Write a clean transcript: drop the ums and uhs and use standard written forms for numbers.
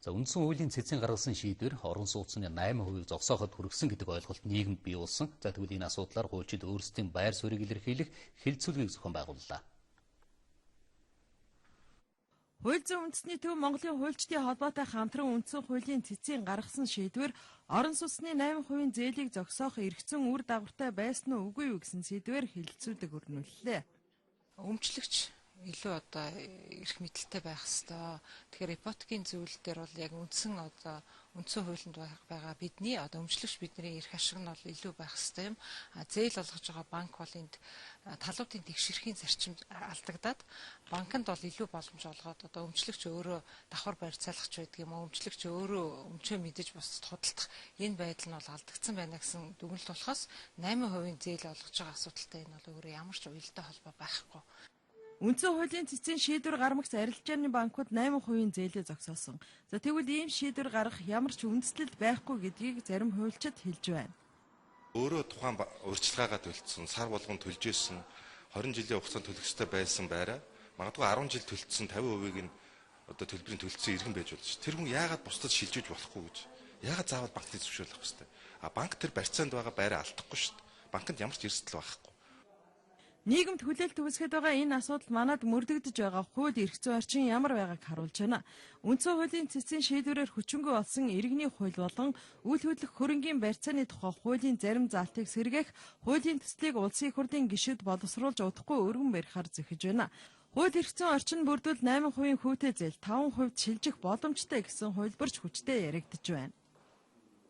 За үндсэн хуулийн цэцэн гаргасан шийдвэр орон сууцны 8% зогсооход хүргэсэн гэдэг ойлголт нийгэмд бий болсон. За тэгвэл энэ асуудлаар хуульчид өөрсдийн байр суурийг илэрхийлэх хэлэлцүүлгийг зохион байгууллаа. Хууль зүйн үндэсний төв Монголын хуульчдын холбоотой хамтран үндсэн хуулийн цэцэн гаргасан шийдвэр орон сууцны 8% зээлийг зогсоох эргэцэн үр дагавартай байсан уу үгүй юу гэсэн сэдвээр хэлэлцүүлэг өрнүүллээ. Өмчлөгч илүү эрх мэдэлтэй байх ёстой. Тэгэхээр ипотекийн зүйл дээр бол яг үндсэн хуулинд байгаа бидний өмчлөгч бидний эрх ашиг нь бол илүү байх ёстой юм. Зээл олгож байгаа банк бол энд талуудын тэгшэрхийн зарчимд алдагдаад банкнд бол илүү боломж олгоод өмчлөгч өөрөө давхар барьцаалгач байдаг юм уу, өмчлөгч өөрөө өмчөө мэдэж бусдад худалдах энэ байдал нь бол алдагдсан байна гэсэн дүгнэлт болохоос 8% зээл олгож байгаа асуудалтай энэ бол өөрөө ямар ч уялдаа холбоо байхгүй. Үндсэн хуулийн цэцэн шийдвэр гаргагч арилжааны банкуд 8% зээлээ зогсоосон. За тэгвэл ийм шийдвэр гаргах ямар ч үндэслэл байхгүй гэдгийг зарим хуульчид хэлж байна. Өөрөө тухайн урьдчилгаагаа төлсөн, сар болгон төлж исэн 20 жилийн хугацаанд төлөх ёстой байсан байраа магадгүй 10 жил төлсөн 50%-ийг нь төлбөрийн төлсөн иргэн байж болж. Тэр хүн яагаад бусдад шилжиж болохгүй гэж? Яагаад заавал банкны зөвшөөрөл авах ёстой? Банк тэр барьцаанд байгаа байраа алдахгүй шүү дээ. Банкнд ямар ч эрсдэл байхгүй. Нийгэмд хүлээлт үүсгэж байгаа энэ асуудал манад мөрдөгдөж байгаа хууль эрх зүйн орчин ямар байгааг харуулж байна. Үндсэн хуулийн цэцэн шийдвэрээр хүчингүй болсон иргэний хууль болон үйл хөдлөх хөрөнгийн барьцааны тухай хуулийн зарим заалтыг сэргээх хуулийн төслийг улсын их хурлын гишүүд боловсруулж удахгүй өргөн барихаар зөхиж байна. Хууль эрх зүйн орчин бүрдвэл 8% хүүтэй зээл 5% шилжих боломжтой гэсэн хувилбарч хүчтэй яригдж байна.